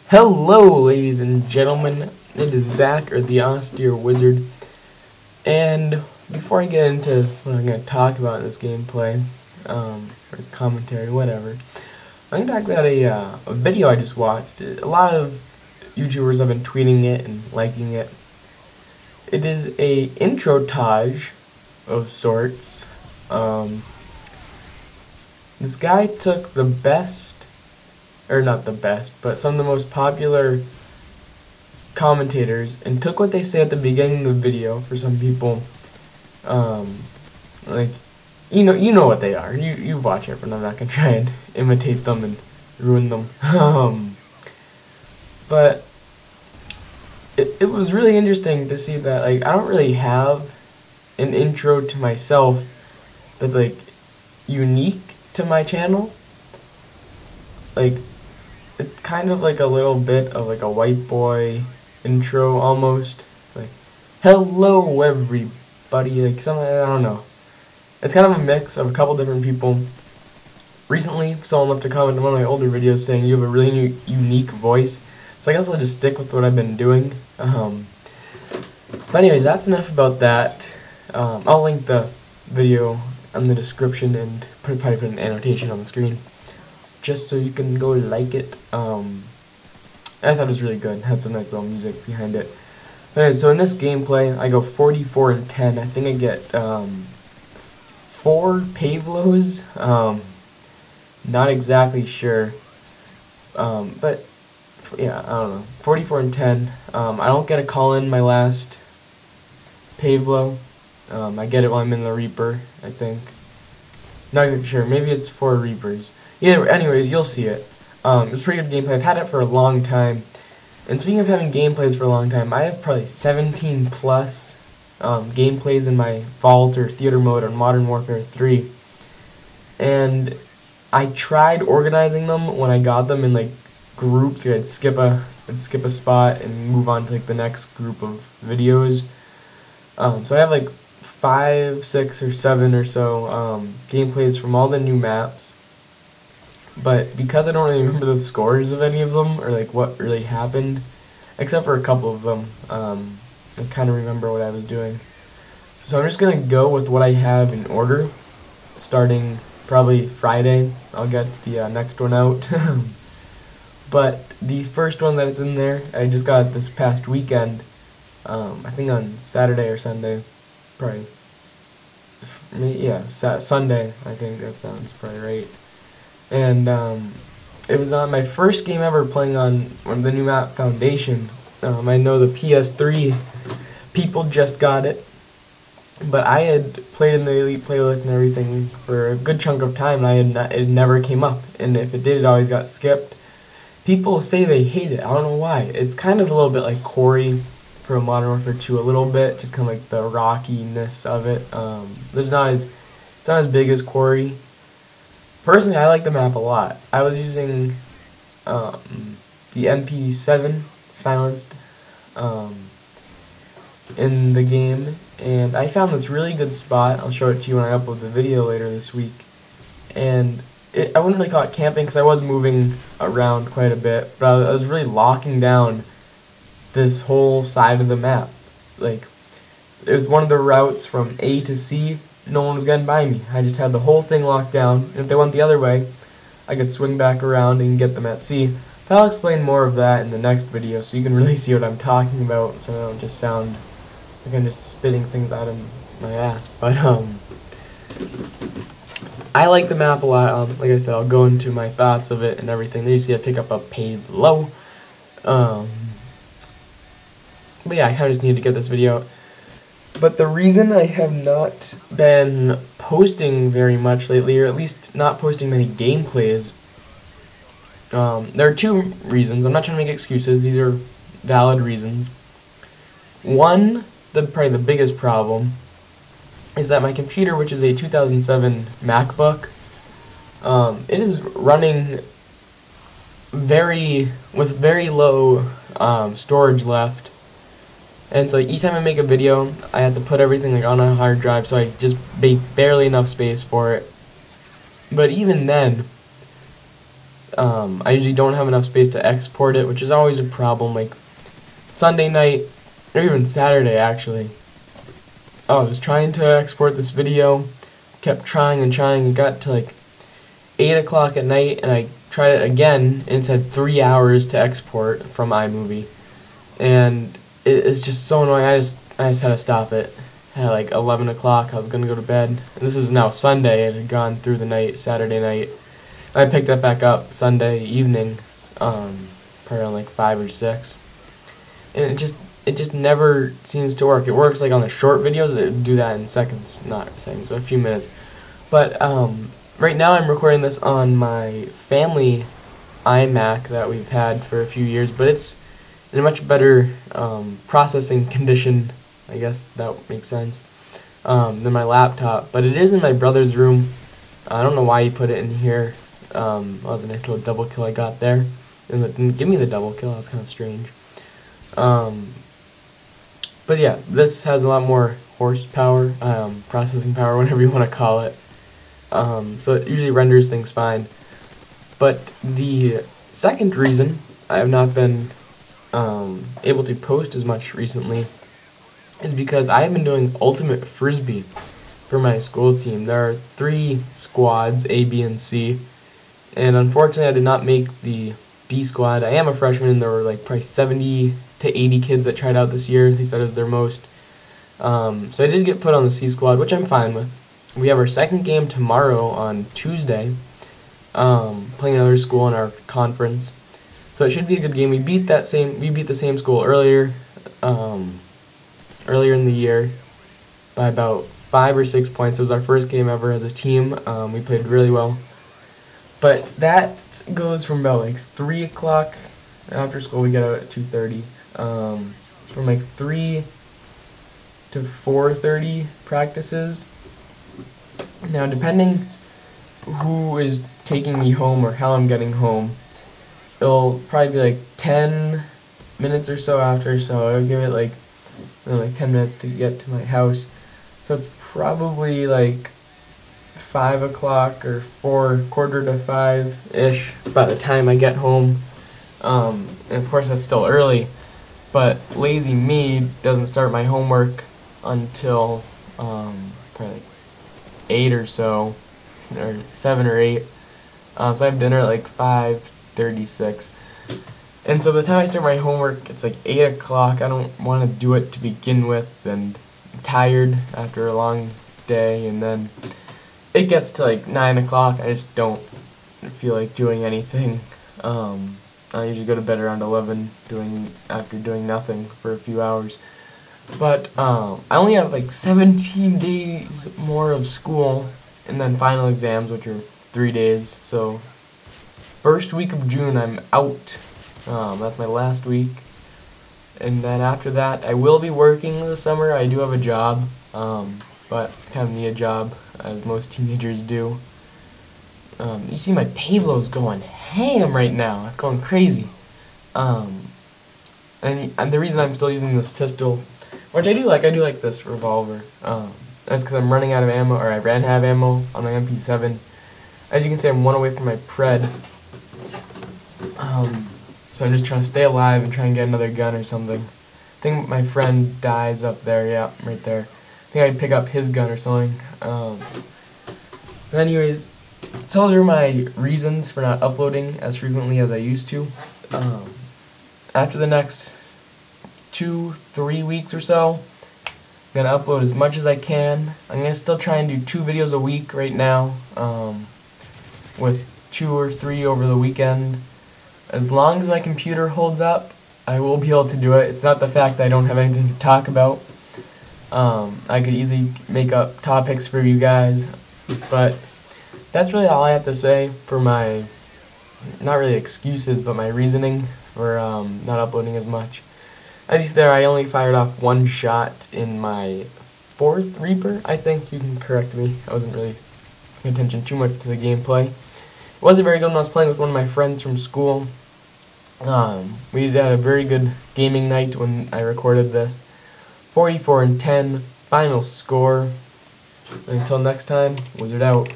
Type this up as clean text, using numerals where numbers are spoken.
Hello, ladies and gentlemen. It is Zach, or the AustereWizard. And before I get into what I'm going to talk about in this gameplay, or commentary, whatever, I'm going to talk about a video I just watched. A lot of YouTubers have been tweeting it and liking it. It is a introtage of sorts. This guy took the best, or not the best, but some of the most popular commentators and took what they say at the beginning of the video. For some people, like you know what they are. You watch it, but I'm not gonna try and imitate them and ruin them. But it was really interesting to see that, like, I don't really have an intro to myself that's like unique to my channel. Like, it's kind of like a little bit of like a white boy intro almost. Like, hello everybody, like something, I don't know. It's kind of a mix of a couple different people. Recently, someone left a comment in one of my older videos saying you have a really unique voice. So I guess I'll just stick with what I've been doing. But anyways, that's enough about that. I'll link the video in the description and probably put an annotation on the screen, just so you can go like it. I thought it was really good. It had some nice little music behind it. Anyway, so in this gameplay, I go 44 and 10. I think I get 4 Pavlos. Not exactly sure. But yeah, I don't know. 44 and 10. I don't get a call in my last Pavlo. I get it while I'm in the Reaper, I think. Not even sure. Maybe it's 4 Reapers. Yeah, anyways, you'll see it. It's pretty good gameplay. I've had it for a long time. And speaking of having gameplays for a long time, I have probably 17 plus gameplays in my Vault or Theater mode on Modern Warfare 3. And I tried organizing them when I got them in like groups. I'd skip a spot and move on to like the next group of videos. So I have like 5, 6, or 7 or so gameplays from all the new maps. But because I don't really remember the scores of any of them, or like what really happened, except for a couple of them, I kind of remember what I was doing. So I'm just going to go with what I have in order, starting probably Friday. I'll get the next one out. But the first one that's in there, I just got this past weekend, I think on Saturday or Sunday, probably, yeah, Sunday, I think that sounds probably right. And it was on my first game ever playing on the new map Foundation. I know the PS3 people just got it, but I had played in the Elite playlist and everything for a good chunk of time, and it never came up. And if it did, it always got skipped. People say they hate it. I don't know why. It's kind of a little bit like Quarry from Modern Warfare 2, a little bit, just kind of like the rockiness of it. It's not as big as Quarry. Personally, I like the map a lot. I was using the MP7 silenced in the game, and I found this really good spot. I'll show it to you when I upload the video later this week. And I wouldn't really call it camping because I was moving around quite a bit, but I was really locking down this whole side of the map. Like, it was one of the routes from A to C. No one was getting by me. I just had the whole thing locked down, and if they went the other way, I could swing back around and get them at C. But I'll explain more of that in the next video, so you can really see what I'm talking about, so I don't just sound like I'm just spitting things out of my ass. But I like the map a lot. Like I said, I'll go into my thoughts of it and everything. There you see I pick up a Pavlo. But yeah, I kind of just need to get this video out. But the reason I have not been posting very much lately, or at least not posting many gameplays, there are 2 reasons. I'm not trying to make excuses. These are valid reasons. One, probably the biggest problem, is that my computer, which is a 2007 MacBook, it is running with very low storage left. And so each time I make a video, I have to put everything like on a hard drive, so I just make barely enough space for it. But even then, I usually don't have enough space to export it, which is always a problem. Like Sunday night, or even Saturday actually, I was trying to export this video, kept trying and trying, and got to like 8 o'clock at night, and I tried it again, and it said 3 hours to export from iMovie, and it's just so annoying. I just had to stop it at like 11 o'clock. I was gonna go to bed, and this was now Sunday. It had gone through the night, Saturday night. I picked that back up Sunday evening, probably around like 5 or 6, and it just never seems to work. It works like on the short videos. It would do that in seconds, not seconds, but a few minutes. But right now I'm recording this on my family iMac that we've had for a few years, but it's in a much better processing condition, I guess that makes sense, than my laptop. But it is in my brother's room. I don't know why he put it in here. That was a nice little double kill I got there. And it didn't give me the double kill, that was kind of strange. But yeah, this has a lot more horsepower, processing power, whatever you want to call it. So it usually renders things fine. But the second reason I have not been able to post as much recently is because I have been doing ultimate frisbee for my school team. There are 3 squads, A, B, and C, and unfortunately I did not make the B squad. I am a freshman, and there were like probably 70 to 80 kids that tried out this year. They said it was their most. So I did get put on the C squad, which I'm fine with. We have our second game tomorrow on Tuesday, playing another school in our conference. So it should be a good game. We beat the same school earlier in the year by about 5 or 6 points. It was our first game ever as a team. We played really well. But that goes from about like 3 o'clock after school. We get out at 2:30. From like 3 to 4:30 practices. Now, depending who is taking me home or how I'm getting home, it'll probably be like 10 minutes or so after, so I'll give it like, like 10 minutes to get to my house. So it's probably like 5 o'clock or 4:15 to 5-ish by the time I get home. And of course that's still early, but lazy me doesn't start my homework until probably like 8 or so, or 7 or 8. So I have dinner at like 5:36. And so by the time I start my homework, it's like 8 o'clock. I don't want to do it to begin with, and I'm tired after a long day, and then it gets to like 9 o'clock. I just don't feel like doing anything. I usually go to bed around 11 after doing nothing for a few hours. But I only have like 17 days more of school, and then final exams, which are 3 days. So first week of June I'm out. That's my last week. And then after that I will be working this summer. I do have a job, but kind of need a job, as most teenagers do. You see my Pablo's going ham right now. It's going crazy. And the reason I'm still using this pistol, which I do like this revolver, that's because I'm running out of ammo, or I ran out of ammo on my MP7. As you can see, I'm 1 away from my pred. So I'm just trying to stay alive and try and get another gun or something. I think my friend dies up there, yeah, right there. I think I'd pick up his gun or something. But anyways, so those are my reasons for not uploading as frequently as I used to. After the next 2-3 weeks or so, I'm going to upload as much as I can. I'm going to still try and do 2 videos a week right now, with 2 or 3 over the weekend. As long as my computer holds up, I will be able to do it. It's not the fact that I don't have anything to talk about. I could easily make up topics for you guys, but that's really all I have to say for my, not really excuses, but my reasoning for not uploading as much. As you see there, I only fired off 1 shot in my 4th Reaper, I think. You can correct me. I wasn't really paying attention too much to the gameplay. It wasn't very good when I was playing with one of my friends from school. We had a very good gaming night when I recorded this. 44-10, final score. Until next time, Wizard out.